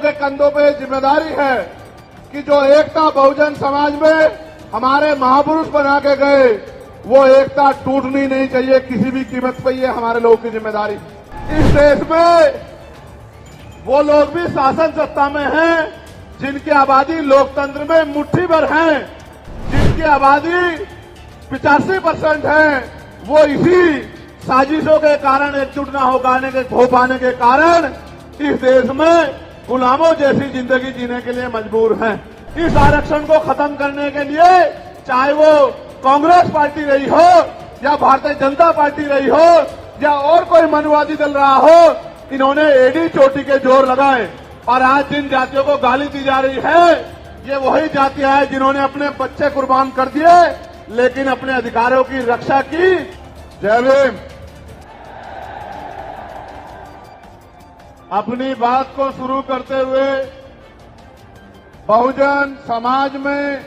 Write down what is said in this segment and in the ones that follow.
के कंधों पे जिम्मेदारी है कि जो एकता बहुजन समाज में हमारे महापुरुष बना के गए, वो एकता टूटनी नहीं चाहिए किसी भी कीमत पर। ये हमारे लोगों की जिम्मेदारी। इस देश में वो लोग भी शासन सत्ता में हैं जिनकी आबादी लोकतंत्र में मुट्ठी भर है, जिनकी आबादी 85% है, वो इसी साजिशों के कारण एकजुट न हो पाने के कारण इस देश में गुलामों जैसी जिंदगी जीने के लिए मजबूर हैं। इस आरक्षण को खत्म करने के लिए चाहे वो कांग्रेस पार्टी रही हो या भारतीय जनता पार्टी रही हो या और कोई मनुवादी दल रहा हो, इन्होंने एडी चोटी के जोर लगाए। और आज जिन जातियों को गाली दी जा रही है, ये वही जातियां हैं जिन्होंने अपने बच्चे कुर्बान कर दिए लेकिन अपने अधिकारों की रक्षा की। जय भीम। अपनी बात को शुरू करते हुए बहुजन समाज में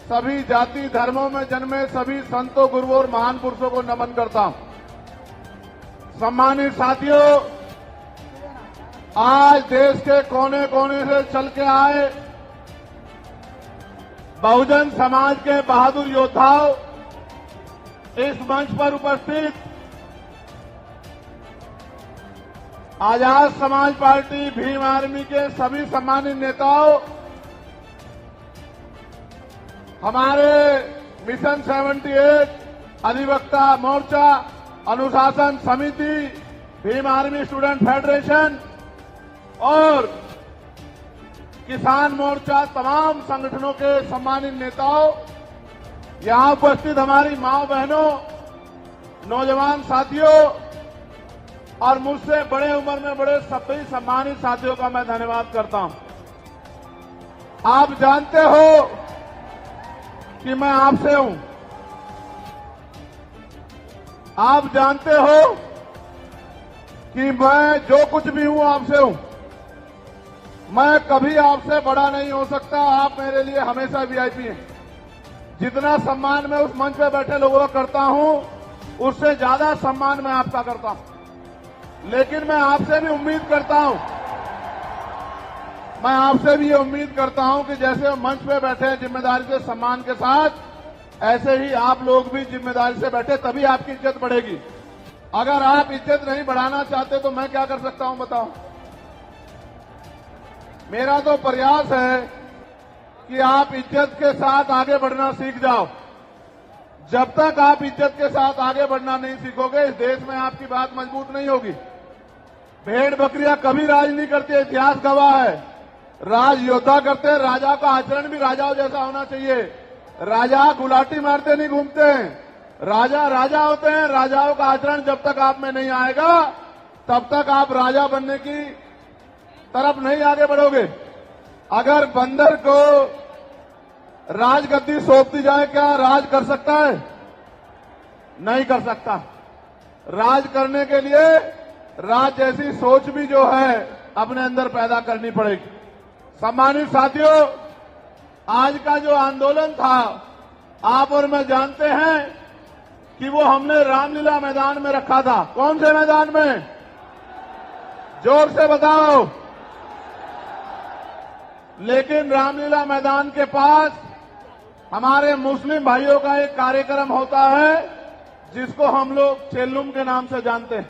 सभी जाति धर्मों में जन्मे सभी संतों, गुरुओं और महान पुरुषों को नमन करता हूं। सम्मानित साथियों, आज देश के कोने कोने से चल के आए बहुजन समाज के बहादुर योद्धाओं, इस मंच पर उपस्थित आजाद समाज पार्टी भीम आर्मी के सभी सम्मानित नेताओं, हमारे मिशन 78 अधिवक्ता मोर्चा, अनुशासन समिति, भीम आर्मी स्टूडेंट फेडरेशन और किसान मोर्चा, तमाम संगठनों के सम्मानित नेताओं, यहां उपस्थित हमारी माओ बहनों, नौजवान साथियों और मुझसे बड़े उम्र में बड़े सभी सम्मानित साथियों का मैं धन्यवाद करता हूं। आप जानते हो कि मैं आपसे हूं। आप जानते हो कि मैं जो कुछ भी हूं आपसे हूं। मैं कभी आपसे बड़ा नहीं हो सकता। आप मेरे लिए हमेशा वीआईपी हैं। जितना सम्मान मैं उस मंच पे बैठे लोगों का करता हूं, उससे ज्यादा सम्मान मैं आपका करता हूं। लेकिन मैं आपसे भी उम्मीद करता हूं, मैं आपसे भी ये उम्मीद करता हूं कि जैसे मंच पे बैठे जिम्मेदारी से सम्मान के साथ, ऐसे ही आप लोग भी जिम्मेदारी से बैठे, तभी आपकी इज्जत बढ़ेगी। अगर आप इज्जत नहीं बढ़ाना चाहते तो मैं क्या कर सकता हूं बताओ। मेरा तो प्रयास है कि आप इज्जत के साथ आगे बढ़ना सीख जाओ। जब तक आप इज्जत के साथ आगे बढ़ना नहीं सीखोगे, इस देश में आपकी बात मजबूत नहीं होगी। भेड़ बकरियां कभी राज नहीं करती, इतिहास गवाह है। राज योद्धा करते हैं। राजा का आचरण भी राजाओं जैसा होना चाहिए। राजा गुलाटी मारते नहीं घूमते हैं। राजा राजा होते हैं। राजाओं का आचरण जब तक आप में नहीं आएगा, तब तक आप राजा बनने की तरफ नहीं आगे बढ़ोगे। अगर बंदर को राजगद्दी सौंप दी जाए, क्या राज कर सकता है? नहीं कर सकता। राज करने के लिए राज जैसी सोच भी जो है अपने अंदर पैदा करनी पड़ेगी। सम्मानित साथियों, आज का जो आंदोलन था, आप और मैं जानते हैं कि वो हमने रामलीला मैदान में रखा था। कौन से मैदान में? जोर से बताओ। लेकिन रामलीला मैदान के पास हमारे मुस्लिम भाइयों का एक कार्यक्रम होता है जिसको हम लोग चेल्लुम के नाम से जानते हैं।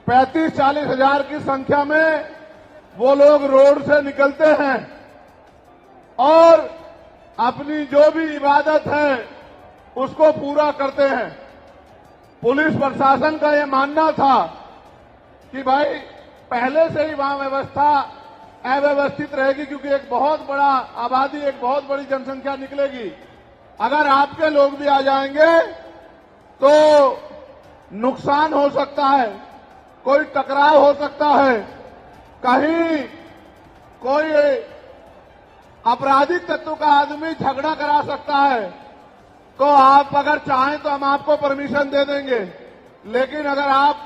35-40 हजार की संख्या में वो लोग रोड से निकलते हैं और अपनी जो भी इबादत है उसको पूरा करते हैं। पुलिस प्रशासन का ये मानना था कि भाई पहले से ही वहां व्यवस्था अव्यवस्थित रहेगी, क्योंकि एक बहुत बड़ा आबादी, एक बहुत बड़ी जनसंख्या निकलेगी। अगर आपके लोग भी आ जाएंगे तो नुकसान हो सकता है, कोई टकराव हो सकता है, कहीं कोई आपराधिक तत्व का आदमी झगड़ा करा सकता है। तो आप अगर चाहें तो हम आपको परमिशन दे देंगे, लेकिन अगर आप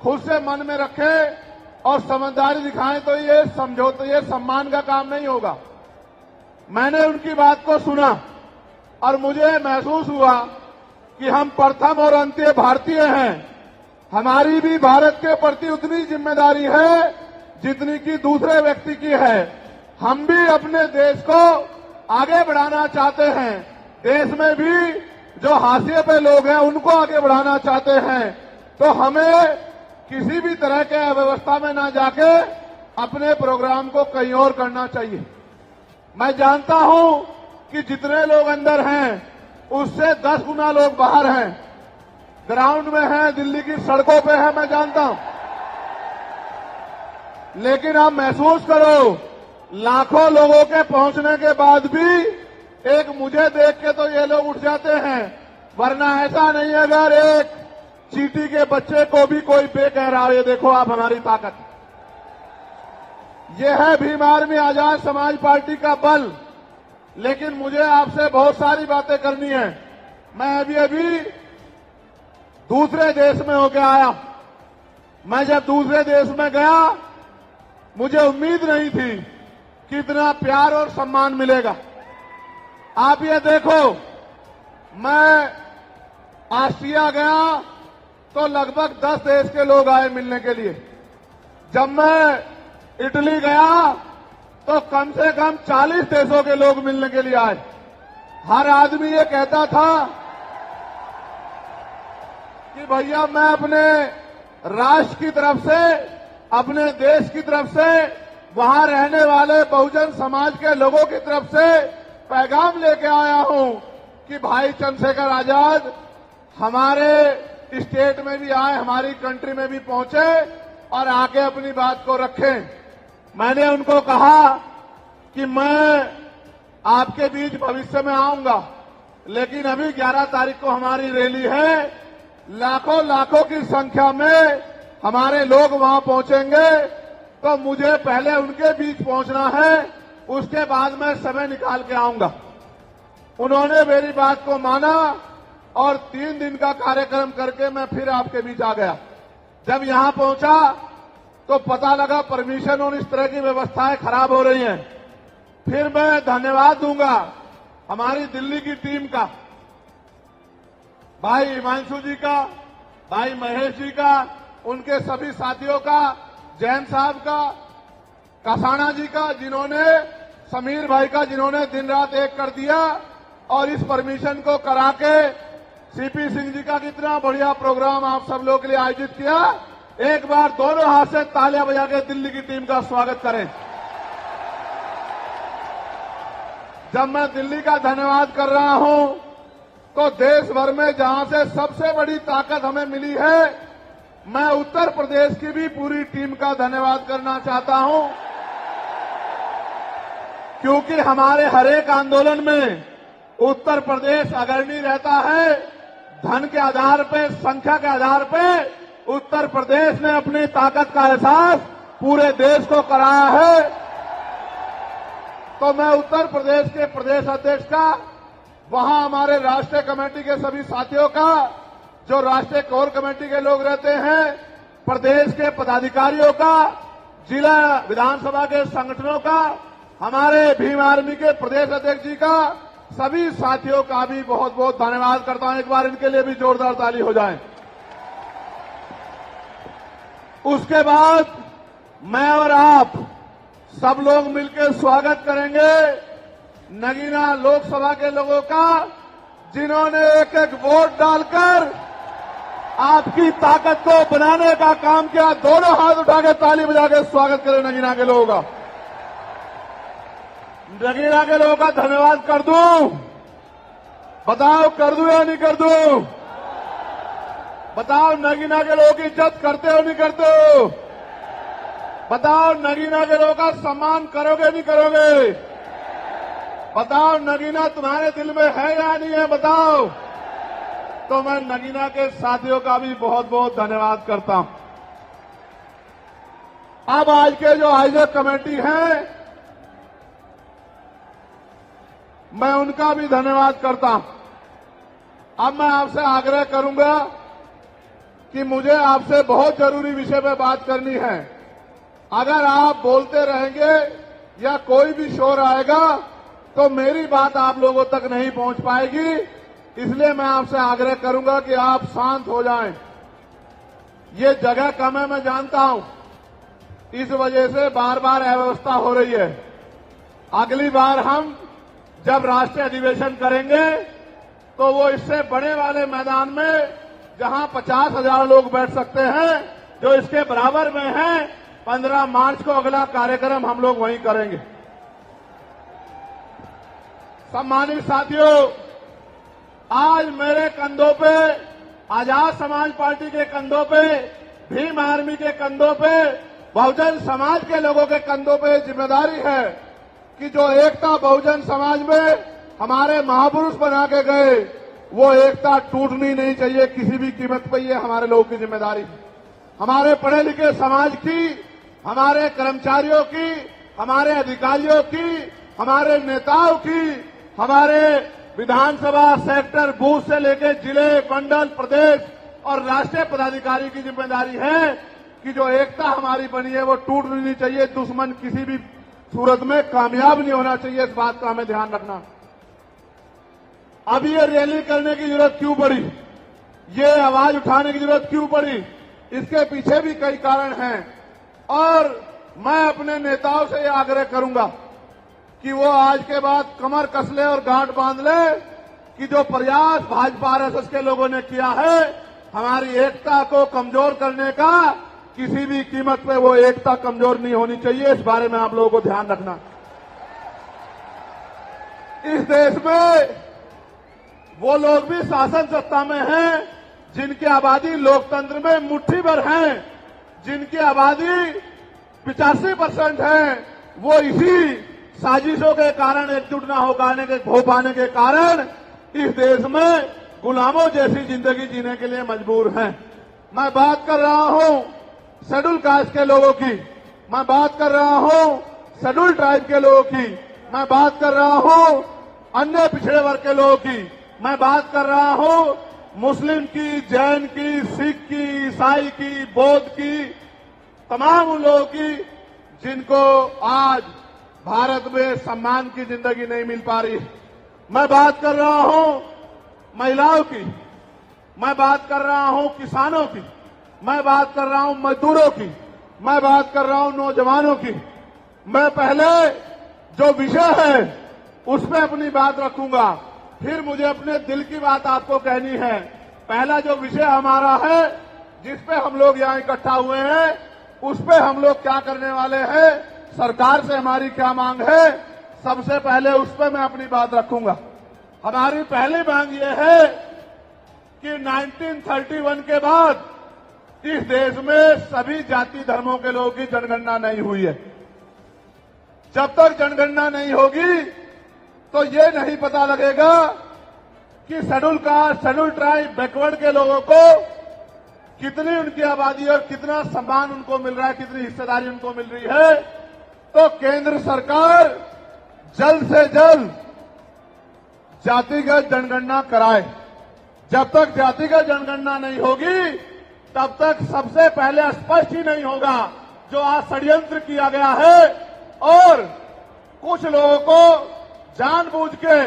खुद से मन में रखें और समझदारी दिखाएं तो ये समझौते, ये सम्मान का काम नहीं होगा। मैंने उनकी बात को सुना और मुझे महसूस हुआ कि हम प्रथम और अंत्य भारतीय हैं। हमारी भी भारत के प्रति उतनी जिम्मेदारी है जितनी की दूसरे व्यक्ति की है। हम भी अपने देश को आगे बढ़ाना चाहते हैं। देश में भी जो हाशिए पे लोग हैं उनको आगे बढ़ाना चाहते हैं। तो हमें किसी भी तरह के अव्यवस्था में ना जाके अपने प्रोग्राम को कहीं और करना चाहिए। मैं जानता हूं कि जितने लोग अंदर हैं उससे 10 गुना लोग बाहर हैं, ग्राउंड में हैं, दिल्ली की सड़कों पे हैं, मैं जानता हूं। लेकिन आप महसूस करो, लाखों लोगों के पहुंचने के बाद भी एक मुझे देख के तो ये लोग उठ जाते हैं, वरना ऐसा नहीं है अगर एक चींटी के बच्चे को भी कोई बे कह रहा हो। ये देखो आप हमारी ताकत, ये है भीम आर्मी आजाद समाज पार्टी का बल। लेकिन मुझे आपसे बहुत सारी बातें करनी है। मैं अभी दूसरे देश में होके आया। मैं जब दूसरे देश में गया मुझे उम्मीद नहीं थी कि इतना प्यार और सम्मान मिलेगा। आप ये देखो, मैं ऑस्ट्रिया गया तो लगभग 10 देश के लोग आए मिलने के लिए। जब मैं इटली गया तो कम से कम 40 देशों के लोग मिलने के लिए आए। हर आदमी ये कहता था कि भैया मैं अपने राष्ट्र की तरफ से, अपने देश की तरफ से, वहां रहने वाले बहुजन समाज के लोगों की तरफ से पैगाम लेके आया हूं कि भाई चंद्रशेखर आजाद हमारे स्टेट में भी आए, हमारी कंट्री में भी पहुंचे और आके अपनी बात को रखें। मैंने उनको कहा कि मैं आपके बीच भविष्य में आऊंगा, लेकिन अभी 11 तारीख को हमारी रैली है, लाखों की संख्या में हमारे लोग वहां पहुंचेंगे, तो मुझे पहले उनके बीच पहुंचना है, उसके बाद मैं समय निकाल के आऊंगा। उन्होंने मेरी बात को माना और 3 दिन का कार्यक्रम करके मैं फिर आपके बीच आ गया। जब यहां पहुंचा तो पता लगा परमिशन और इस तरह की व्यवस्थाएं खराब हो रही हैं। फिर मैं धन्यवाद दूंगा हमारी दिल्ली की टीम का, भाई हिमांशु जी का, भाई महेश जी का, उनके सभी साथियों का, जैन साहब का, कसाना जी का, जिन्होंने, समीर भाई का, जिन्होंने दिन रात एक कर दिया और इस परमिशन को करा के, सीपी सिंह जी का कितना बढ़िया प्रोग्राम आप सब लोगों के लिए आयोजित किया। एक बार दोनों हाथ से तालियां बजा के दिल्ली की टीम का स्वागत करें। जब मैं दिल्ली का धन्यवाद कर रहा हूं तो देश भर में जहां से सबसे बड़ी ताकत हमें मिली है, मैं उत्तर प्रदेश की भी पूरी टीम का धन्यवाद करना चाहता हूं, क्योंकि हमारे हर एक आंदोलन में उत्तर प्रदेश अग्रणी रहता है। धन के आधार पे, संख्या के आधार पे उत्तर प्रदेश ने अपनी ताकत का एहसास पूरे देश को कराया है। तो मैं उत्तर प्रदेश के प्रदेश अध्यक्ष का, वहां हमारे राष्ट्रीय कमेटी के सभी साथियों का, जो राष्ट्रीय कोर कमेटी के लोग रहते हैं, प्रदेश के पदाधिकारियों का, जिला विधानसभा के संगठनों का, हमारे भीम आर्मी के प्रदेश अध्यक्ष जी का, सभी साथियों का भी बहुत बहुत धन्यवाद करता हूं। एक बार इनके लिए भी जोरदार ताली हो जाए। उसके बाद मैं और आप सब लोग मिलकर स्वागत करेंगे नगीना लोकसभा के लोगों का, जिन्होंने एक एक वोट डालकर आपकी ताकत को बनाने का काम किया। दोनों हाथ उठा के ताली बजा के स्वागत करें नगीना के लोगों का। नगीना के लोगों का धन्यवाद कर दूं? बताओ कर दूं या नहीं कर दूं? बताओ नगीना के लोगों की इज्जत करते हो नहीं करते हो? बताओ नगीना के लोगों का सम्मान करोगे नहीं करोगे? बताओ नगीना तुम्हारे दिल में है या नहीं है? बताओ। तो मैं नगीना के साथियों का भी बहुत बहुत धन्यवाद करता हूं। अब आज के जो आयोजक कमेटी है, मैं उनका भी धन्यवाद करता हूं। अब मैं आपसे आग्रह करूंगा कि मुझे आपसे बहुत जरूरी विषय पर बात करनी है। अगर आप बोलते रहेंगे या कोई भी शोर आएगा तो मेरी बात आप लोगों तक नहीं पहुंच पाएगी, इसलिए मैं आपसे आग्रह करूंगा कि आप शांत हो जाएं। ये जगह कम है, मैं जानता हूं, इस वजह से बार बार अव्यवस्था हो रही है। अगली बार हम जब राष्ट्रीय अधिवेशन करेंगे तो वो इससे बड़े वाले मैदान में जहां 50,000 लोग बैठ सकते हैं, जो इसके बराबर में है, 15 मार्च को अगला कार्यक्रम हम लोग वहीं करेंगे। सम्मानित साथियों, आज मेरे कंधों पे, आजाद समाज पार्टी के कंधों पे, भीम आर्मी के कंधों पे, बहुजन समाज के लोगों के कंधों पे जिम्मेदारी है कि जो एकता बहुजन समाज में हमारे महापुरुष बना के गए, वो एकता टूटनी नहीं चाहिए किसी भी कीमत पर। ये हमारे लोगों की जिम्मेदारी है। हमारे पढ़े लिखे समाज की, हमारे कर्मचारियों की, हमारे अधिकारियों की, हमारे नेताओं की, हमारे विधानसभा सेक्टर बूथ से लेकर जिले, मंडल, प्रदेश और राष्ट्रीय पदाधिकारी की जिम्मेदारी है कि जो एकता हमारी बनी है वो टूटनी नहीं चाहिए। दुश्मन किसी भी सूरत में कामयाब नहीं होना चाहिए, इस बात का हमें ध्यान रखना। अब ये रैली करने की जरूरत क्यों पड़ी, ये आवाज उठाने की जरूरत क्यों पड़ी, इसके पीछे भी कई कारण हैं और मैं अपने नेताओं से यह आग्रह करूंगा कि वो आज के बाद कमर कस ले और गांठ बांध ले कि जो प्रयास भाजपा आरएसएस के लोगों ने किया है हमारी एकता को कमजोर करने का, किसी भी कीमत पे वो एकता कमजोर नहीं होनी चाहिए। इस बारे में आप लोगों को ध्यान रखना। इस देश में वो लोग भी शासन सत्ता में हैं जिनकी आबादी लोकतंत्र में मुट्ठी भर हैं, जिनकी आबादी 85% है, वो इसी साजिशों के कारण एकजुट न हो पाने के कारण इस देश में गुलामों जैसी जिंदगी जीने के लिए मजबूर हैं। मैं बात कर रहा हूं शेड्यूल कास्ट के लोगों की, मैं बात कर रहा हूं शेड्यूल ट्राइब के लोगों की, मैं बात कर रहा हूं अन्य पिछड़े वर्ग के लोगों की, मैं बात कर रहा हूं मुस्लिम की, जैन की, सिख की, ईसाई की, बौद्ध की, तमाम उन लोगों की जिनको आज भारत में सम्मान की जिंदगी नहीं मिल पा रही। मैं बात कर रहा हूं महिलाओं की, मैं बात कर रहा हूं किसानों की, मैं बात कर रहा हूं मजदूरों की, मैं बात कर रहा हूं नौजवानों की। मैं पहले जो विषय है उस पर अपनी बात रखूंगा, फिर मुझे अपने दिल की बात आपको कहनी है। पहला जो विषय हमारा है, जिस पे हम लोग यहां इकट्ठा हुए हैं, उस पे हम लोग क्या करने वाले हैं, सरकार से हमारी क्या मांग है, सबसे पहले उस पे मैं अपनी बात रखूंगा। हमारी पहली मांग ये है कि 1931 के बाद इस देश में सभी जाति धर्मों के लोगों की जनगणना नहीं हुई है। जब तक जनगणना नहीं होगी तो ये नहीं पता लगेगा कि schedule caste, schedule tribe, backward के लोगों को कितनी उनकी आबादी और कितना सम्मान उनको मिल रहा है, कितनी हिस्सेदारी उनको मिल रही है। तो केंद्र सरकार जल्द से जल्द जातिगत जनगणना कराए। जब तक जातिगत जनगणना नहीं होगी तब तक सबसे पहले स्पष्ट ही नहीं होगा जो आज षड्यंत्र किया गया है और कुछ लोगों को जानबूझ के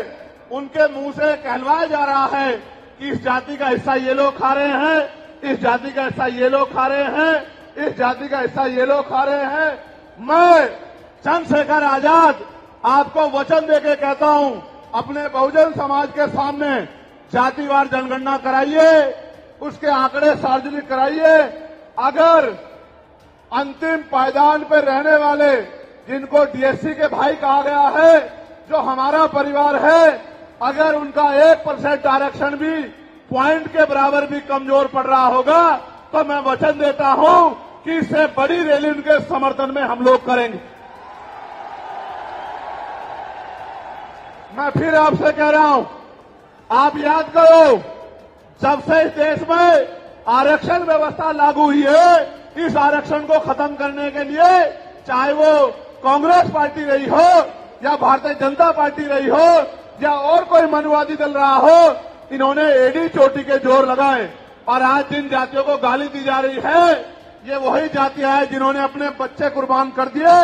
उनके मुंह से कहलवाया जा रहा है कि इस जाति का हिस्सा ये लोग खा रहे हैं, इस जाति का हिस्सा ये लोग खा रहे हैं, इस जाति का हिस्सा ये लोग खा रहे हैं। मैं चंद्रशेखर आजाद आपको वचन देके कहता हूं, अपने बहुजन समाज के सामने जातिवार जनगणना कराइए, उसके आंकड़े सार्वजनिक कराइए। अगर अंतिम पायदान पर रहने वाले जिनको डीएससी के भाई कहा गया है, जो हमारा परिवार है, अगर उनका 1% आरक्षण भी पॉइंट के बराबर भी कमजोर पड़ रहा होगा तो मैं वचन देता हूं कि इससे बड़ी रैली उनके समर्थन में हम लोग करेंगे। मैं फिर आपसे कह रहा हूं, आप याद करो, जब से इस देश में आरक्षण व्यवस्था लागू हुई है, इस आरक्षण को खत्म करने के लिए चाहे वो कांग्रेस पार्टी रही हो या भारतीय जनता पार्टी रही हो या और कोई मनुवादी दल रहा हो, इन्होंने एडी चोटी के जोर लगाए। और आज जिन जातियों को गाली दी जा रही है, ये वही जातियां हैं जिन्होंने अपने बच्चे कुर्बान कर दिए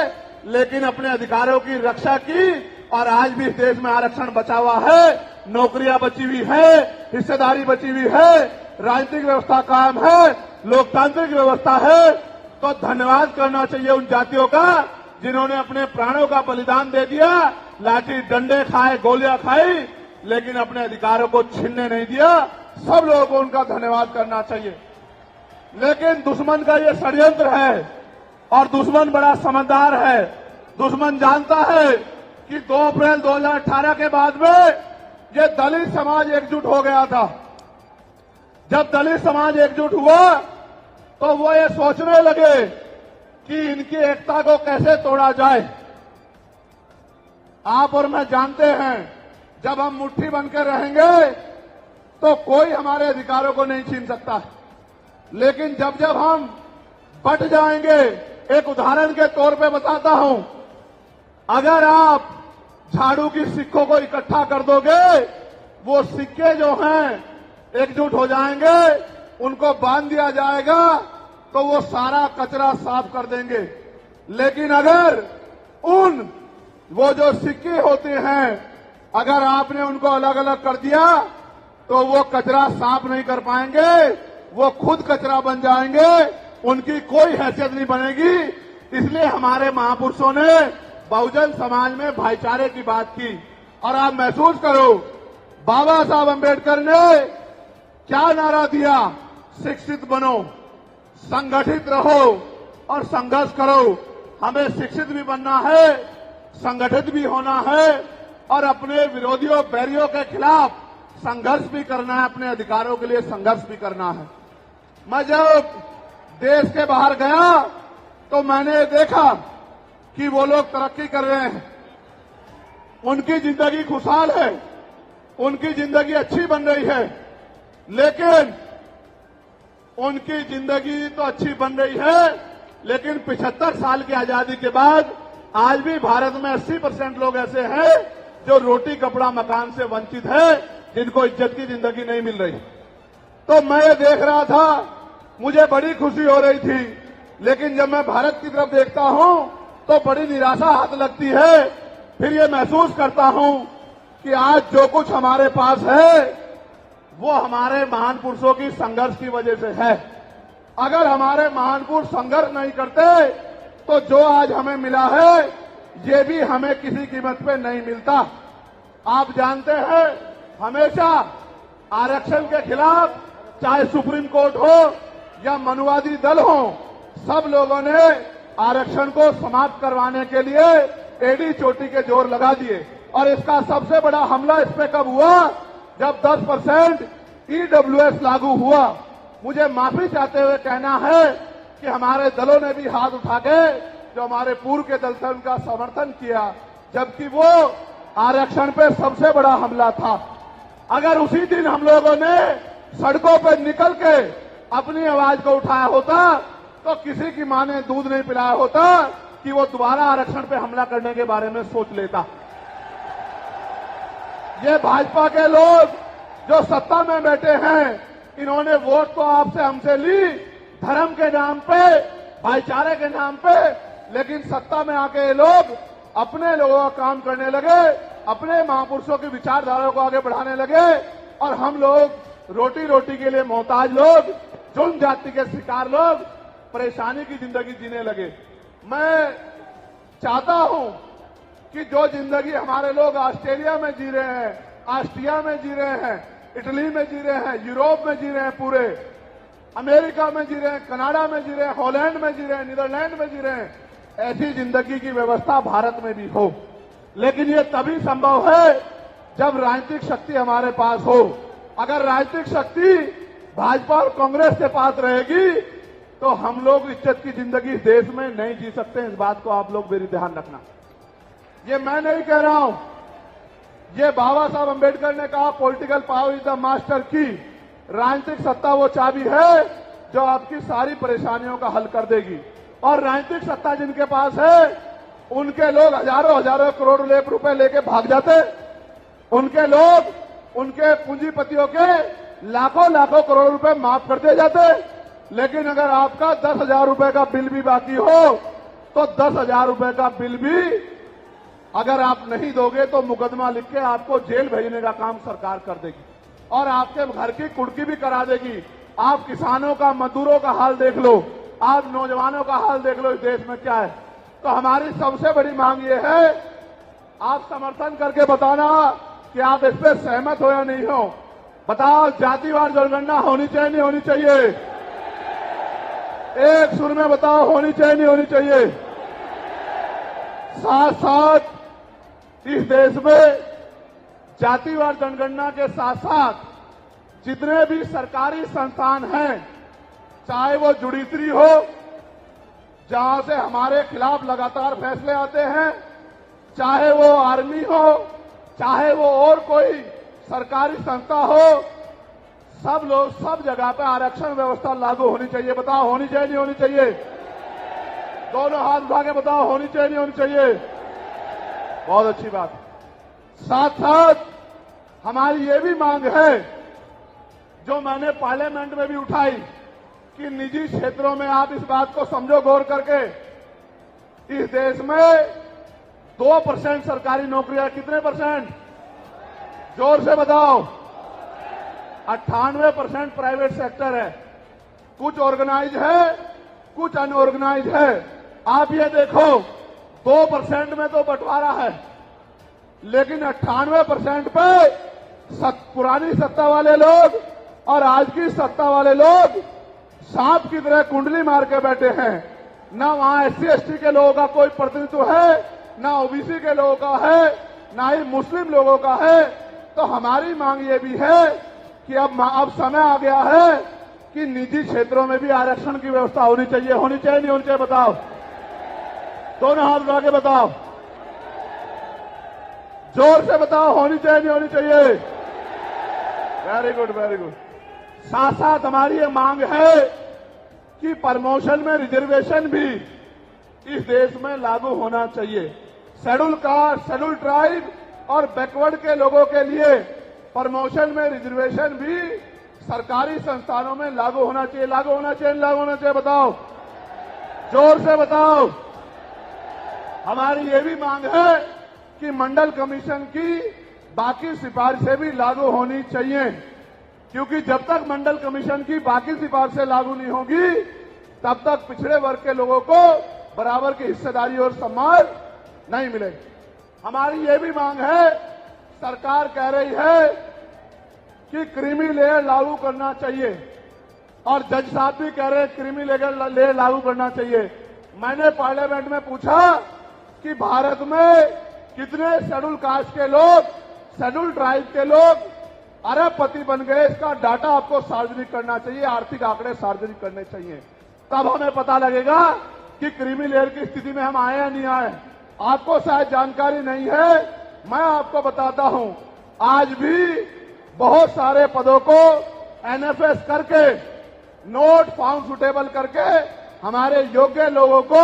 लेकिन अपने अधिकारों की रक्षा की और आज भी इस देश में आरक्षण बचा हुआ है, नौकरियां बची हुई है, हिस्सेदारी बची हुई है, राजनीतिक व्यवस्था कायम है, लोकतांत्रिक व्यवस्था है। तो धन्यवाद करना चाहिए उन जातियों का जिन्होंने अपने प्राणों का बलिदान दे दिया, लाठी डंडे खाए, गोलियां खाई, लेकिन अपने अधिकारों को छीनने नहीं दिया। सब लोगों को उनका धन्यवाद करना चाहिए। लेकिन दुश्मन का ये षड्यंत्र है और दुश्मन बड़ा समझदार है। दुश्मन जानता है कि 2 अप्रैल 2018 के बाद में ये दलित समाज एकजुट हो गया था। जब दलित समाज एकजुट हुआ तो वो ये सोचने लगे कि इनकी एकता को कैसे तोड़ा जाए। आप और मैं जानते हैं, जब हम मुट्ठी बनकर रहेंगे तो कोई हमारे अधिकारों को नहीं छीन सकता। लेकिन जब जब हम बट जाएंगे, एक उदाहरण के तौर पे बताता हूं, अगर आप झाड़ू की सिक्कों को इकट्ठा कर दोगे, वो सिक्के जो हैं एकजुट हो जाएंगे, उनको बांध दिया जाएगा तो वो सारा कचरा साफ कर देंगे। लेकिन अगर वो जो सिक्के होते हैं, अगर आपने उनको अलग अलग कर दिया तो वो कचरा साफ नहीं कर पाएंगे, वो खुद कचरा बन जाएंगे, उनकी कोई हैसियत नहीं बनेगी। इसलिए हमारे महापुरुषों ने बहुजन समाज में भाईचारे की बात की। और आप महसूस करो, बाबा साहब अम्बेडकर ने क्या नारा दिया? शिक्षित बनो, संगठित रहो और संघर्ष करो। हमें शिक्षित भी बनना है, संगठित भी होना है और अपने विरोधियों, बैरियों के खिलाफ संघर्ष भी करना है, अपने अधिकारों के लिए संघर्ष भी करना है। मैं जब देश के बाहर गया तो मैंने देखा कि वो लोग तरक्की कर रहे हैं, उनकी जिंदगी खुशहाल है, उनकी जिंदगी अच्छी बन रही है। लेकिन उनकी जिंदगी तो अच्छी बन रही है, लेकिन 75 साल की आजादी के बाद आज भी भारत में 80% लोग ऐसे हैं जो रोटी, कपड़ा, मकान से वंचित है, जिनको इज्जत की जिंदगी नहीं मिल रही। तो मैं ये देख रहा था, मुझे बड़ी खुशी हो रही थी। लेकिन जब मैं भारत की तरफ देखता हूं तो बड़ी निराशा हाथ लगती है। फिर ये महसूस करता हूं कि आज जो कुछ हमारे पास है वो हमारे महान पुरुषों की संघर्ष की वजह से है। अगर हमारे महान पुरुष संघर्ष नहीं करते तो जो आज हमें मिला है ये भी हमें किसी कीमत पे नहीं मिलता। आप जानते हैं, हमेशा आरक्षण के खिलाफ, चाहे सुप्रीम कोर्ट हो या मनुवादी दल हो, सब लोगों ने आरक्षण को समाप्त करवाने के लिए एड़ी चोटी के जोर लगा दिए। और इसका सबसे बड़ा हमला इस पे कब हुआ? जब 10% EWS लागू हुआ। मुझे माफी चाहते हुए कहना है कि हमारे दलों ने भी हाथ उठा के, जो हमारे पूर्व के दल थे, उनका समर्थन किया, जबकि वो आरक्षण पे सबसे बड़ा हमला था। अगर उसी दिन हम लोगों ने सड़कों पर निकल के अपनी आवाज को उठाया होता तो किसी की मां ने दूध नहीं पिलाया होता कि वो दोबारा आरक्षण पे हमला करने के बारे में सोच लेता। ये भाजपा के लोग जो सत्ता में बैठे हैं, इन्होंने वोट तो आपसे हमसे ली धर्म के नाम पे, भाईचारे के नाम पे, लेकिन सत्ता में आके ये लोग अपने लोगों का काम करने लगे, अपने महापुरुषों की विचारधारा को आगे बढ़ाने लगे और हम लोग रोटी रोटी के लिए मोहताज लोग, जुल्म जाति के शिकार लोग परेशानी की जिंदगी जीने लगे। मैं चाहता हूं कि जो जिंदगी हमारे लोग ऑस्ट्रेलिया में जी रहे हैं, ऑस्ट्रिया में जी रहे हैं, इटली में जी रहे हैं, यूरोप में जी रहे हैं, पूरे अमेरिका में जी रहे हैं, कनाडा में जी रहे हैं, हॉलैंड में जी रहे हैं, नीदरलैंड में जी रहे हैं, ऐसी जिंदगी की व्यवस्था भारत में भी हो। लेकिन ये तभी संभव है जब राजनीतिक शक्ति हमारे पास हो। अगर राजनीतिक शक्ति भाजपा और कांग्रेस के पास रहेगी तो हम लोग इज्जत की जिंदगी इस देश में नहीं जी सकते। इस बात को आप लोग मेरी ध्यान रखना। ये मैं नहीं कह रहा हूं, ये बाबा साहब अम्बेडकर ने कहा, political power is the master की। राजनीतिक सत्ता वो चाबी है जो आपकी सारी परेशानियों का हल कर देगी। और राजनीतिक सत्ता जिनके पास है, उनके लोग हजारों हजारों करोड़ रुपए लेके भाग जाते। उनके लोग, उनके पूंजीपतियों के लाखों लाखों करोड़ रुपए माफ कर दिए जाते। लेकिन अगर आपका 10,000 रुपए का बिल भी बाकी हो तो 10,000 रुपए का बिल भी अगर आप नहीं दोगे तो मुकदमा लिख के आपको जेल भेजने का काम सरकार कर देगी और आपके घर की कुर्की भी करा देगी। आप किसानों का, मजदूरों का हाल देख लो। आप नौजवानों का हाल देख लो इस देश में क्या है। तो हमारी सबसे बड़ी मांग ये है, आप समर्थन करके बताना कि आप इस पर सहमत हो या नहीं हो। बताओ, जातिवार जनगणना होनी चाहिए नहीं होनी चाहिए? एक सुर में बताओ, होनी चाहिए नहीं होनी चाहिए? साथ साथ इस देश में जातिवार जनगणना के साथ साथ जितने भी सरकारी संस्थान हैं, चाहे वो जुडिशरी हो जहां से हमारे खिलाफ लगातार फैसले आते हैं, चाहे वो आर्मी हो, चाहे वो और कोई सरकारी संस्था हो, सब लोग सब जगह पे आरक्षण व्यवस्था लागू होनी चाहिए। बताओ, होनी चाहिए नहीं होनी चाहिए? दोनों हाथ उठा के बताओ, होनी चाहिए नहीं होनी चाहिए? बहुत अच्छी बात। साथ साथ हमारी ये भी मांग है, जो मैंने पार्लियामेंट में भी उठाई, कि निजी क्षेत्रों में आप इस बात को समझो गौर करके, इस देश में 2% सरकारी नौकरियां, कितने परसेंट? जोर से बताओ। 98% प्राइवेट सेक्टर है। कुछ ऑर्गेनाइज है, कुछ अनऑर्गेनाइज है। आप ये देखो, 2% में तो बंटवारा है, लेकिन 98% पे पुरानी सत्ता वाले लोग और आज की सत्ता वाले लोग सांप की तरह कुंडली मार के बैठे हैं। ना वहां SC/ST के लोगों का कोई प्रतिनिधित्व है, ना OBC के लोगों का है, ना ही मुस्लिम लोगों का है। तो हमारी मांग ये भी है कि अब समय आ गया है कि निजी क्षेत्रों में भी आरक्षण की व्यवस्था होनी चाहिए। होनी चाहिए नहीं होनी चाहिए? बताओ, दोनों हाथ उठा के बताओ, जोर से बताओ, होनी चाहिए नहीं होनी चाहिए? Very good, very good. साथ साथ हमारी ये मांग है कि प्रमोशन में रिजर्वेशन भी इस देश में लागू होना चाहिए। शेड्यूल कास्ट, शेड्यूल ट्राइब और बैकवर्ड के लोगों के लिए प्रमोशन में रिजर्वेशन भी सरकारी संस्थानों में लागू होना चाहिए। लागू होना चाहिए, लागू होना चाहिए? बताओ, जोर से बताओ। हमारी ये भी मांग है कि मंडल कमीशन की बाकी सिफारिशें भी लागू होनी चाहिए, क्योंकि जब तक मंडल कमीशन की बाकी सिफारिशें लागू नहीं होगी, तब तक पिछड़े वर्ग के लोगों को बराबर की हिस्सेदारी और सम्मान नहीं मिलेगी। हमारी ये भी मांग है, सरकार कह रही है कि क्रीमी लेयर लागू करना चाहिए, और जज साहब भी कह रहे हैं क्रीमी लेयर लागू करना चाहिए। मैंने पार्लियामेंट में पूछा कि भारत में कितने शेड्यूल कास्ट के लोग, शेड्यूल ट्राइब के लोग अरबपति बन गए, इसका डाटा आपको सार्वजनिक करना चाहिए, आर्थिक आंकड़े सार्वजनिक करने चाहिए। तब हमें पता लगेगा कि क्रीमी लेयर की स्थिति में हम आए या नहीं आए। आपको शायद जानकारी नहीं है, मैं आपको बताता हूं, आज भी बहुत सारे पदों को NFS करके, नोट फाउंड सुटेबल करके हमारे योग्य लोगों को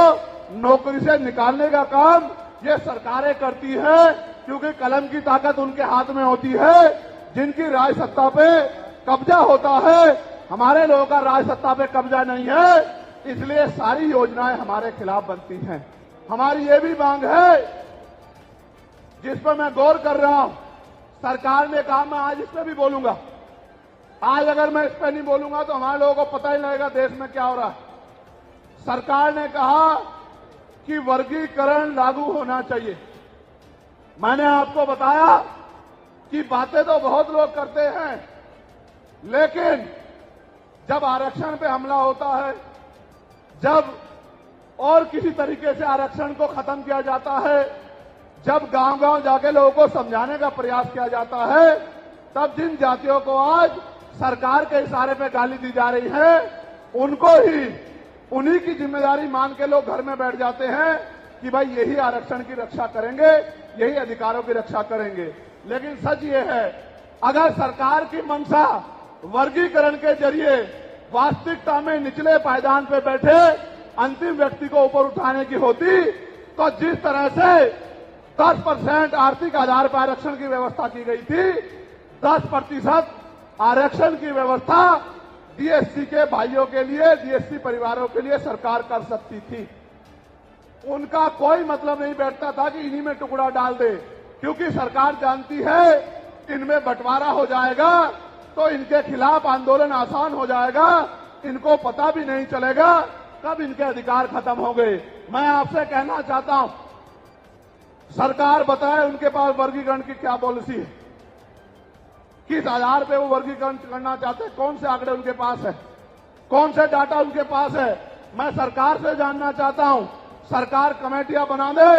नौकरी से निकालने का काम ये सरकारें करती है, क्योंकि कलम की ताकत उनके हाथ में होती है। जिनकी राज सत्ता पे कब्जा होता है, हमारे लोगों का राज सत्ता पे कब्जा नहीं है, इसलिए सारी योजनाएं हमारे खिलाफ बनती हैं। हमारी ये भी मांग है, जिस पर मैं गौर कर रहा हूं, सरकार ने कहा, मैं आज इस पर भी बोलूंगा। आज अगर मैं इस पर नहीं बोलूंगा तो हमारे लोगों को पता ही लगेगा देश में क्या हो रहा है। सरकार ने कहा कि वर्गीकरण लागू होना चाहिए। मैंने आपको बताया कि बातें तो बहुत लोग करते हैं, लेकिन जब आरक्षण पे हमला होता है, जब और किसी तरीके से आरक्षण को खत्म किया जाता है, जब गांव-गांव जाके लोगों को समझाने का प्रयास किया जाता है, तब जिन जातियों को आज सरकार के इशारे पे गाली दी जा रही है, उनको ही उन्हीं की जिम्मेदारी मान के लोग घर में बैठ जाते हैं कि भाई यही आरक्षण की रक्षा करेंगे, यही अधिकारों की रक्षा करेंगे। लेकिन सच ये है, अगर सरकार की मंशा वर्गीकरण के जरिए वास्तविकता में निचले पायदान पे बैठे अंतिम व्यक्ति को ऊपर उठाने की होती, तो जिस तरह से 10% आर्थिक आधार पर आरक्षण की व्यवस्था की गई थी, 10% आरक्षण की व्यवस्था DSC के भाइयों के लिए, DSC परिवारों के लिए सरकार कर सकती थी। उनका कोई मतलब नहीं बैठता था कि इन्हीं में टुकड़ा डाल दे, क्योंकि सरकार जानती है इनमें बंटवारा हो जाएगा तो इनके खिलाफ आंदोलन आसान हो जाएगा, इनको पता भी नहीं चलेगा कब इनके अधिकार खत्म हो गए? मैं आपसे कहना चाहता हूं, सरकार बताए उनके पास वर्गीकरण की क्या पॉलिसी है, किस आधार पे वो वर्गीकरण करना चाहते हैं, कौन से आंकड़े उनके पास है, कौन से डाटा उनके पास है। मैं सरकार से जानना चाहता हूं, सरकार कमेटियां बना दे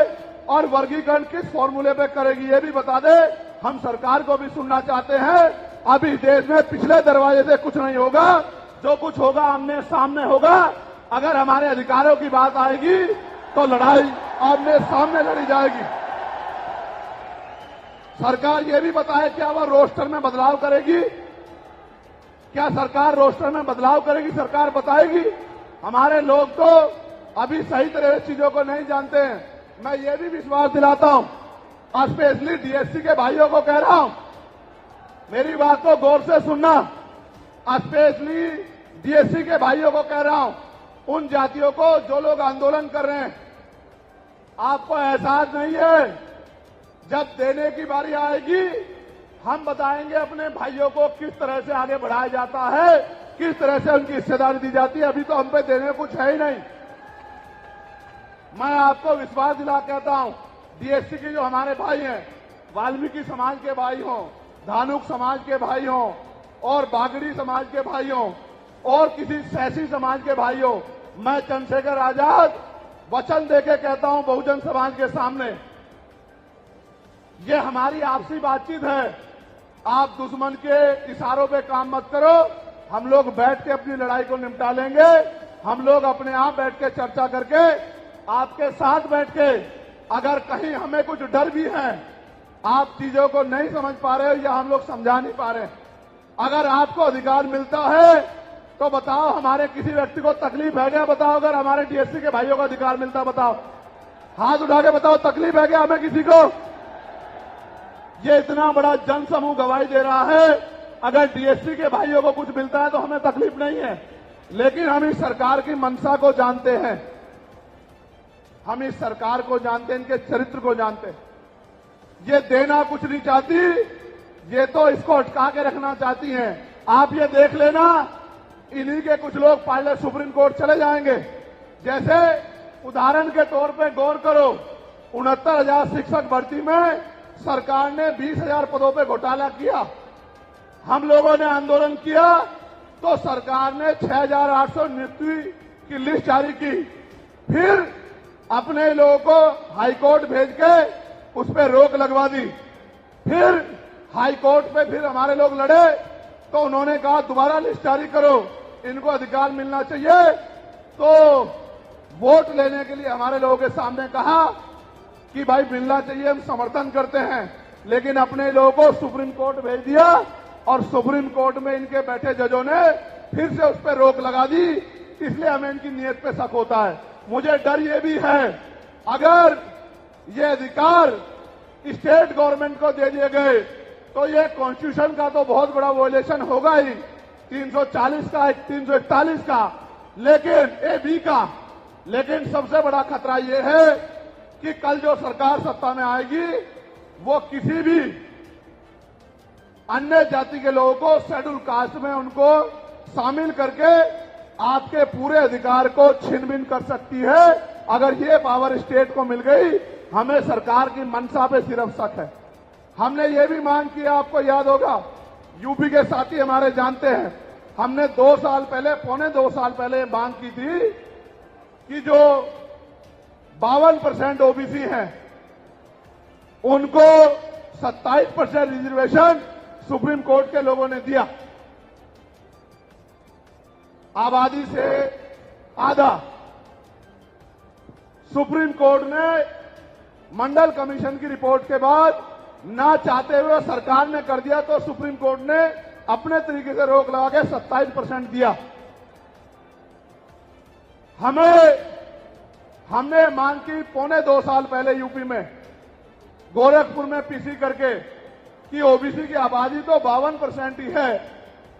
और वर्गीकरण किस फॉर्मूले पे करेगी ये भी बता दे। हम सरकार को भी सुनना चाहते हैं। अभी देश में पिछले दरवाजे से कुछ नहीं होगा, जो कुछ होगा आमने सामने होगा। अगर हमारे अधिकारों की बात आएगी तो लड़ाई आमने सामने लड़ी जाएगी। सरकार ये भी बताए क्या वह रोस्टर में बदलाव करेगी, क्या सरकार रोस्टर में बदलाव करेगी, सरकार बताएगी। हमारे लोग तो अभी सही तरह से चीजों को नहीं जानते हैं। मैं ये भी विश्वास दिलाता हूं, स्पेशली डीएससी के भाइयों को कह रहा हूं, मेरी बात को गौर से सुनना। स्पेशली डीएससी के भाइयों को कह रहा हूं, उन जातियों को जो लोग आंदोलन कर रहे हैं, आपको एहसास नहीं है, जब देने की बारी आएगी हम बताएंगे अपने भाइयों को किस तरह से आगे बढ़ाया जाता है, किस तरह से उनकी हिस्सेदारी दी जाती है। अभी तो हम पे देने कुछ है ही नहीं। मैं आपको विश्वास दिला कहता हूं, डीएससी के जो हमारे भाई हैं, वाल्मीकि समाज के भाई हों, धानुक समाज के भाई हों और बागड़ी समाज के भाई हों और किसी सैसी समाज के भाई हों, मैं चंद्रशेखर आजाद वचन देके कहता हूं बहुजन समाज के सामने, ये हमारी आपसी बातचीत है। आप दुश्मन के इशारों पे काम मत करो। हम लोग बैठ के अपनी लड़ाई को निपटा लेंगे। हम लोग अपने आप बैठ के चर्चा करके आपके साथ बैठ के, अगर कहीं हमें कुछ डर भी है, आप चीजों को नहीं समझ पा रहे हो या हम लोग समझा नहीं पा रहे, अगर आपको अधिकार मिलता है तो बताओ। हमारे किसी व्यक्ति को तकलीफ है क्या? बताओ। अगर हमारे डीएससी के भाइयों को अधिकार मिलता बताओ, हाथ उठा के बताओ, तकलीफ है क्या हमें किसी को? ये इतना बड़ा जन समूह गवाही दे रहा है, अगर डीएससी के भाइयों को कुछ मिलता है तो हमें तकलीफ नहीं है। लेकिन हम इस सरकार की मंशा को जानते हैं, हम इस सरकार को जानते हैं, इनके चरित्र को जानते हैं। ये देना कुछ नहीं चाहती, ये तो इसको अटका के रखना चाहती हैं। आप ये देख लेना, इन्हीं के कुछ लोग पायलट सुप्रीम कोर्ट चले जाएंगे। जैसे उदाहरण के तौर पे गौर करो, 69,000 शिक्षक भर्ती में सरकार ने 20,000 पदों पे घोटाला किया। हम लोगों ने आंदोलन किया तो सरकार ने 6,800 नियुक्ति की लिस्ट जारी की। फिर अपने लोगों को हाईकोर्ट भेज के उस पर रोक लगवा दी। फिर हाईकोर्ट पे फिर हमारे लोग लड़े तो उन्होंने कहा दोबारा लिस्ट जारी करो, इनको अधिकार मिलना चाहिए। तो वोट लेने के लिए हमारे लोगों के सामने कहा कि भाई मिलना चाहिए, हम समर्थन करते हैं। लेकिन अपने लोगों को सुप्रीम कोर्ट भेज दिया और सुप्रीम कोर्ट में इनके बैठे जजों ने फिर से उस पर रोक लगा दी। इसलिए हमें इनकी नीयत पे शक होता है। मुझे डर ये भी है, अगर ये अधिकार स्टेट गवर्नमेंट को दे दिए गए तो ये कॉन्स्टिट्यूशन का तो बहुत बड़ा वॉयलेशन होगा ही, 340 का, 341 का, लेकिन AB का। लेकिन सबसे बड़ा खतरा ये है कि कल जो सरकार सत्ता में आएगी वो किसी भी अन्य जाति के लोगों को शेड्यूल कास्ट में उनको शामिल करके आपके पूरे अधिकार को छिन-भिन कर सकती है। अगर ये पावर स्टेट को मिल गई, हमें सरकार की मंशा पे सिर्फ शक है। हमने ये भी मांग किया, आपको याद होगा, यूपी के साथी हमारे जानते हैं, हमने 2 साल पहले, पौने 2 साल पहले मांग की थी कि जो 52% ओबीसी हैं उनको 27% रिजर्वेशन सुप्रीम कोर्ट के लोगों ने दिया। आबादी से आधा सुप्रीम कोर्ट ने मंडल कमीशन की रिपोर्ट के बाद ना चाहते हुए सरकार ने कर दिया, तो सुप्रीम कोर्ट ने अपने तरीके से रोक लगा के 27% दिया। हमने मांग की पौने 2 साल पहले यूपी में गोरखपुर में पीसी करके कि ओबीसी की आबादी तो 52% ही है,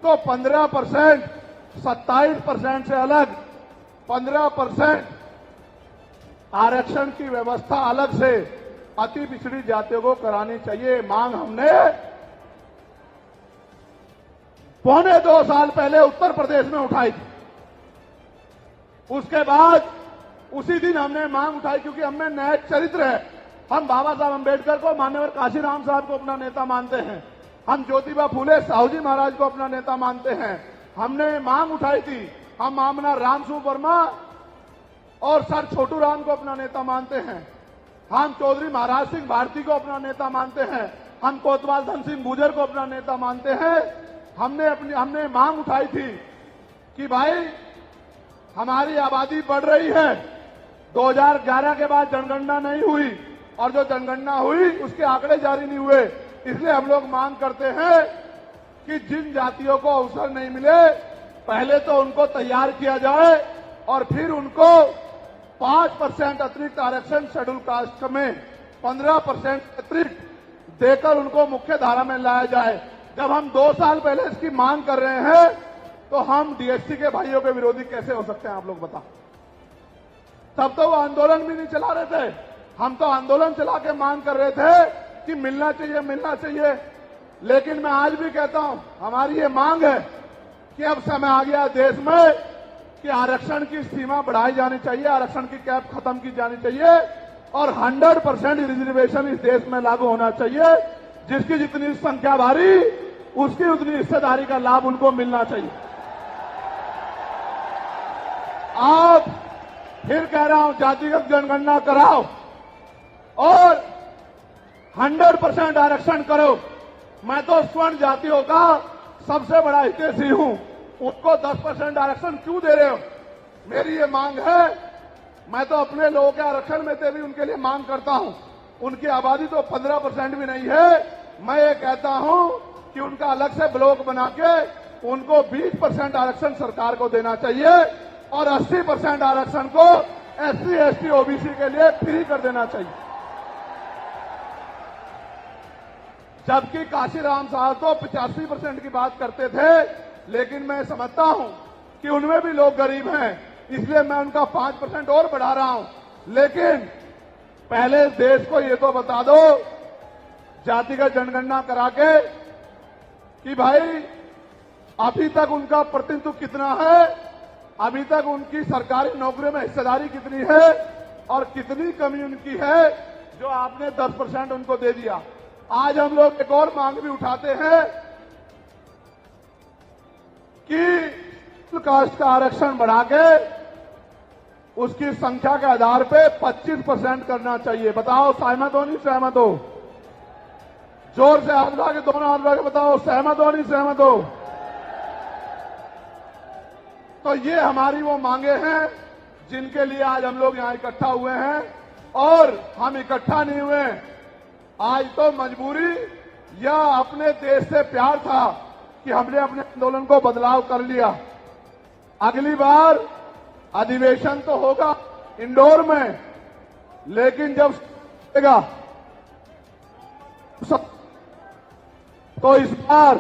तो 15%, 27% से अलग 15% आरक्षण की व्यवस्था अलग से अति पिछड़ी जातियों को करानी चाहिए। मांग हमने पौने 2 साल पहले उत्तर प्रदेश में उठाई थी। उसके बाद उसी दिन हमने मांग उठाई, क्योंकि हमें न्याय चरित्र है। हम बाबा साहब अम्बेडकर को, मान्यवर काशीराम साहब को अपना नेता मानते हैं। हम ज्योतिबा फूले साहू जी महाराज को अपना नेता मानते हैं। हमने मांग उठाई थी, हम मामला रामसू वर्मा और सर छोटू राम को अपना नेता मानते हैं। हम चौधरी महाराज सिंह भारती को अपना नेता मानते हैं। हम कोतवाल धन सिंह गुर्जर को अपना नेता मानते हैं। हमने मांग उठाई थी कि भाई हमारी आबादी बढ़ रही है। 2011 के बाद जनगणना नहीं हुई और जो जनगणना हुई उसके आंकड़े जारी नहीं हुए। इसलिए हम लोग मांग करते हैं कि जिन जातियों को अवसर नहीं मिले, पहले तो उनको तैयार किया जाए और फिर उनको 5% अतिरिक्त आरक्षण शेड्यूल कास्ट में 15% अतिरिक्त देकर उनको मुख्य धारा में लाया जाए। जब हम 2 साल पहले इसकी मांग कर रहे हैं तो हम डीएससी के भाइयों के विरोधी कैसे हो सकते हैं, आप लोग बताओ। तब तो वो आंदोलन भी नहीं चला रहे थे। हम तो आंदोलन चला के मांग कर रहे थे कि मिलना चाहिए, मिलना चाहिए। लेकिन मैं आज भी कहता हूं, हमारी ये मांग है कि अब समय आ गया देश में कि आरक्षण की सीमा बढ़ाई जानी चाहिए, आरक्षण की कैप खत्म की जानी चाहिए और 100% रिजर्वेशन इस देश में लागू होना चाहिए। जिसकी जितनी संख्या भारी, उसकी उतनी हिस्सेदारी का लाभ उनको मिलना चाहिए। आप फिर कह रहा हूं, जातिगत जनगणना कराओ और 100% आरक्षण करो। मैं तो स्वर्ण जातियों का सबसे बड़ा हितैषी हूं, उनको 10% आरक्षण क्यों दे रहे हो? मेरी ये मांग है। मैं तो अपने लोगों के आरक्षण में से भी उनके लिए मांग करता हूं। उनकी आबादी तो 15% भी नहीं है। मैं ये कहता हूं कि उनका अलग से ब्लॉक बना के उनको 20% आरक्षण सरकार को देना चाहिए और 80% आरक्षण को SC, ST, OBC के लिए फ्री कर देना चाहिए। जबकि काशीराम साहब तो 85% की बात करते थे, लेकिन मैं समझता हूं कि उनमें भी लोग गरीब हैं, इसलिए मैं उनका 5% और बढ़ा रहा हूं। लेकिन पहले देश को ये तो बता दो, जातिगत जनगणना करा के, कि भाई अभी तक उनका प्रतिनिधित्व कितना है, अभी तक उनकी सरकारी नौकरियों में हिस्सेदारी कितनी है और कितनी कमी उनकी है जो आपने 10% उनको दे दिया। आज हम लोग एक और मांग भी उठाते हैं कि कास्ट का आरक्षण बढ़ा के उसकी संख्या के आधार पे 25% करना चाहिए। बताओ सहमत हो, नहीं सहमत हो? जोर से हाथ उठा के, दोनों हाथ उठा के बताओ सहमत हो, नहीं सहमत हो? तो ये हमारी वो मांगे हैं जिनके लिए आज हम लोग यहां इकट्ठा हुए हैं। और हम इकट्ठा नहीं हुए आज तो मजबूरी या अपने देश से प्यार था कि हमने अपने आंदोलन को बदलाव कर लिया। अगली बार अधिवेशन तो होगा इंदौर में, लेकिन जब तो इस बार